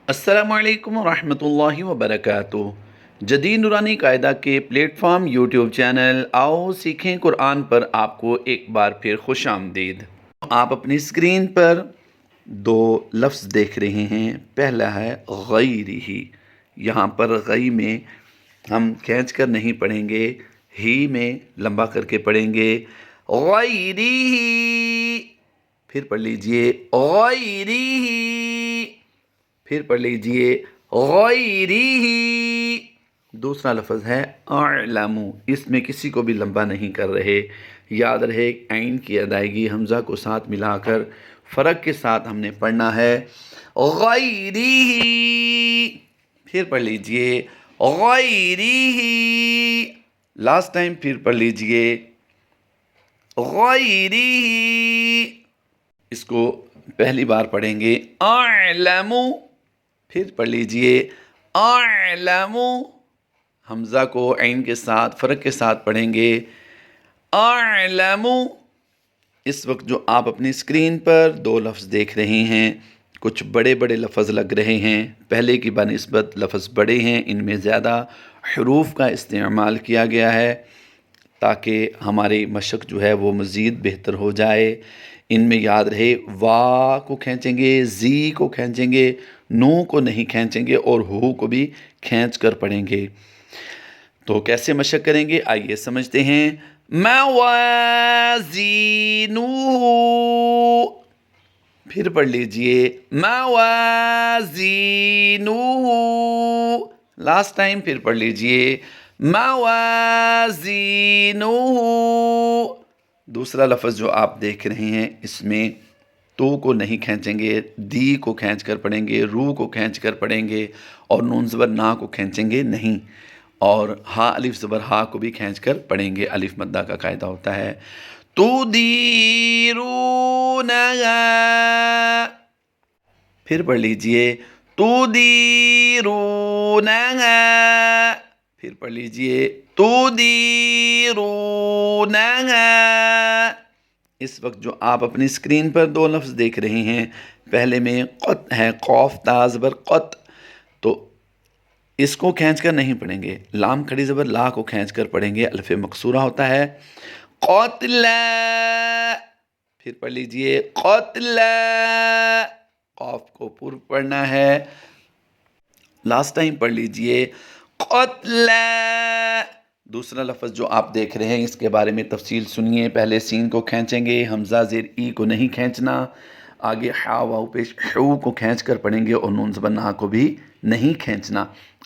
अस्सलामु अलैकुम वरहमतुल्लाहि वबरकातुहू। जदीद नूरानी कायदा के प्लेटफॉर्म यूट्यूब चैनल आओ सीखें कुरान पर आपको एक बार फिर खुश आमदीद। आप अपनी स्क्रीन पर दो लफ्ज़ देख रहे हैं। पहला है गैरिही। यहाँ पर गई में हम खींच कर नहीं पढ़ेंगे, ही में लंबा करके पढ़ेंगे। गैरिही। फिर पढ़ लीजिए गैरिही। फिर पढ़ लीजिए गैरिही। दूसरा लफ्ज़ है अअलमु। इसमें किसी को भी लंबा नहीं कर रहे। याद रहे ऐन की अदायगी हमज़ा को साथ मिलाकर फ़र्क के साथ हमने पढ़ना है। गैरिही। फिर पढ़ लीजिए गैरिही। लास्ट टाइम फिर पढ़ लीजिए गैरिही। इसको पहली बार पढ़ेंगे अअलमु। फिर पढ़ लीजिए अअलमु। हमज़ा को ऐन के साथ फ़र्क के साथ पढ़ेंगे अअलमु। इस वक्त जो आप अपनी स्क्रीन पर दो लफ्ज़ देख रहे हैं, कुछ बड़े बड़े लफ्ज़ लग रहे हैं। पहले की बनिस्बत लफ्ज़ बड़े हैं, इनमें ज़्यादा हरूफ का इस्तेमाल किया गया है ताकि हमारी मशक जो है वो मज़ीद बेहतर हो जाए। इनमें याद रहे वा को खींचेंगे, जी को खींचेंगे, नू को नहीं खींचेंगे और हु को भी खींच कर पढ़ेंगे। तो कैसे मशक करेंगे आइए समझते हैं। मवाज़ीनुहु। फिर पढ़ लीजिए मवाज़ीनुहु। लास्ट टाइम फिर पढ़ लीजिए मवाज़ीनुहु। दूसरा लफ्ज़ जो आप देख रहे हैं, इसमें तो को नहीं खींचेंगे, दी को खींच कर पढ़ेंगे, रू को खींच कर पढ़ेंगे और नून ज़बर ना को खींचेंगे नहीं। और हा अलिफ ज़बर हा को भी खींच कर पढ़ेंगे। अलिफ मद्दा का कायदा होता है। तुदीरूनहा। फिर पढ़ लीजिए तुदीरूनहा। फिर पढ़ लीजिए तुदीरूनहा। इस वक्त जो आप अपनी स्क्रीन पर दो लफ्ज़ देख रहे हैं, पहले में क़त है, क़ाफ ता ज़बर क़त, तो इसको खींच कर नहीं पढ़ेंगे। लाम खड़ी ज़बर ला को खींच कर पढ़ेंगे। अल्फ़ मकसूरा होता है क़त्ला। फिर पढ़ लीजिए क़त्ला। क़ाफ को पूर्व पढ़ना है। लास्ट टाइम पढ़ लीजिए क़त्ला। दूसरा लफ्ज़ जो आप देख रहे हैं, इसके बारे में तफसील सुनिए। पहले सीन को खींचेंगे, हमज़ा ज़ेर ई को नहीं खींचना। आगे हा वाव पेश हू को खींच कर पढ़ेंगे और नून ज़बर ना को भी नहीं खींचना।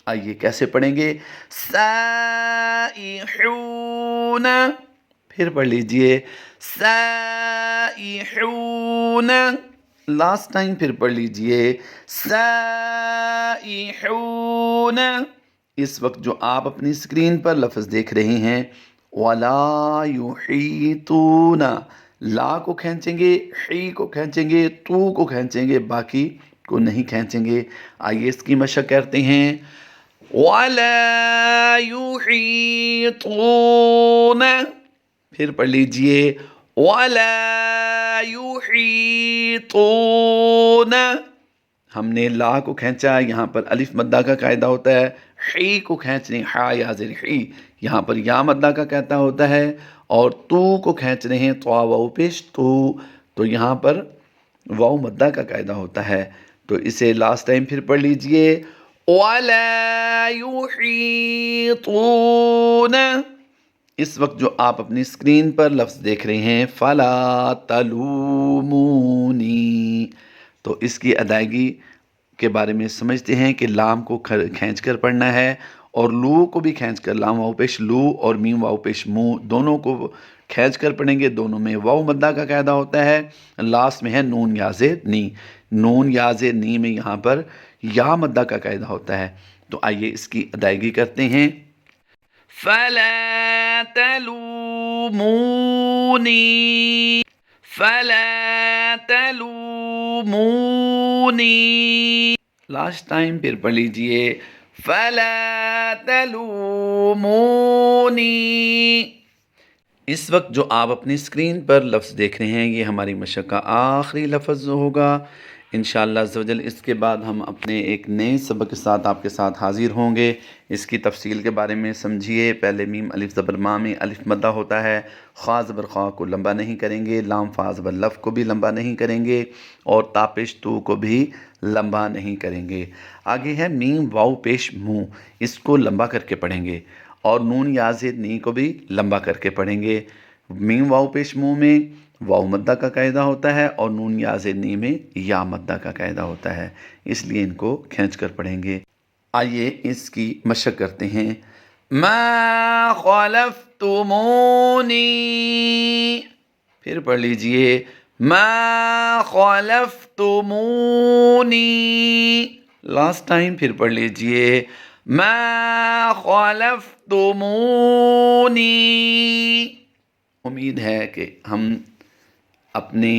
आइए कैसे पढ़ेंगे। साइहून। फिर पढ़ लीजिए साइहून। लास्ट टाइम फिर पढ़ लीजिए साइहून। इस वक्त जो आप अपनी स्क्रीन पर लफ्ज़ देख रहे हैं, वला युहीतूना, ला को खींचेंगे, ही को खींचेंगे, तू को खींचेंगे, बाकी को नहीं खींचेंगे। आइए इसकी मशक करते हैं। वला युहीतूना। फिर पढ़ लीजिए वला युहीतूना। हमने ला को खींचा, यहाँ पर अलिफ मद्दा का कायदा होता है। ही को खींचने, हा या ज़ेर ही, यहाँ पर या मद्दा का कहता होता है। और तू को खींच रहे हैं, तो वाव पेश तू, तो यहाँ पर वाव मद्दा का कायदा होता है। तो इसे लास्ट टाइम फिर पढ़ लीजिए वला युहीतूना। इस वक्त जो आप अपनी स्क्रीन पर लफ्ज़ देख रहे हैं, फ़ला तलूमूनी, तो इसकी अदायगी के बारे में समझते हैं कि लाम को खींच कर पढ़ना है और लू को भी खींच कर, लाम वाव पेश लू और मीम वाव पेश मुँह दोनों को खींच कर पढ़ेंगे। दोनों में वाव मद्दा का कायदा होता है। लास्ट में है नून याज़े नी। नून याज़े नी में यहाँ पर या मद्दा का कायदा होता है। तो आइए इसकी अदायगी करते हैं। फ़ला तलूमूनी। फ़ला तलूमूनी। लास्ट टाइम फिर पढ़ लीजिए फ़ला तलूमूनी। इस वक्त जो आप अपनी स्क्रीन पर लफ्ज़ देख रहे हैं, ये हमारी मशक़ का आखिरी लफ्ज़ होगा। انشاءاللہ عز و جل اس کے بعد ہم اپنے ایک نئے سبق کے ساتھ آپ کے ساتھ حاضر ہوں گے۔ اس کی تفصیل کے بارے میں سمجھیے۔ پہلے میم الف زبر ما میں الف مدہ ہوتا ہے، خا زبر خواہ کو لمبا نہیں کریں گے، لام فا زبر لف کو بھی لمبا نہیں کریں گے، اور تا پیش تو کو بھی لمبا نہیں کریں گے۔ آگے ہے میم واو پیش منہ، اس کو لمبا کر کے پڑھیں گے، اور نون یا زید نی کو بھی لمبا کر کے پڑھیں گے۔ میم واو پیش منہ میں واو مدہ کا قاعدہ ہوتا ہے، اور نون یا زید نی میں یا مدہ کا قاعدہ ہوتا ہے، اس لیے ان کو کھینچ کر پڑھیں گے۔ آئیے اس کی مشق کرتے ہیں۔ ما خلفتمونی، پھر پڑھ لیجئے ما خلفتمونی، لاسٹ ٹائم پھر پڑھ لیجئے ما خلفتمونی۔ امید ہے کہ ہم اپنے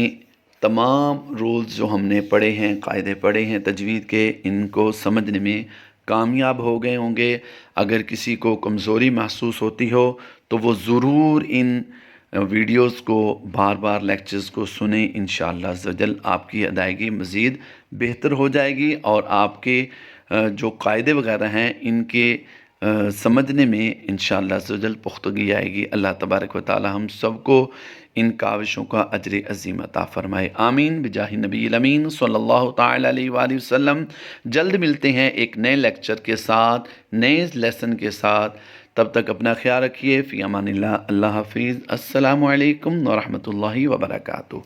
تمام رولز جو ہم نے پڑھے ہیں، قاعدے پڑھے ہیں تجوید کے، ان کو سمجھنے میں کامیاب ہو گئے ہوں گے۔ اگر کسی کو کمزوری محسوس ہوتی ہو تو وہ ضرور ان ویڈیوز کو بار بار لیکچرز کو سنیں، انشاءاللہ عز و جل آپ کی ادائیگی مزید بہتر ہو جائے گی، اور آپ کے جو قاعدے وغیرہ ہیں ان کے سمجھنے میں انشاءاللہ عز و جل پختگی آئے گی۔ اللہ تبارک و تعالی ہم سب کو ان کاوشوں کا اجر عظیم عطا فرمائے، آمین بجاہ نبی الامین صلی اللہ تعالی علیہ وآلہ وسلم۔ جلد ملتے ہیں ایک نئے لیکچر کے ساتھ، نئے لیسن کے ساتھ، تب تک اپنا خیال رکھیے، فی امان اللہ، اللہ حافظ، السلام علیکم ورحمۃ اللہ وبرکاتہ۔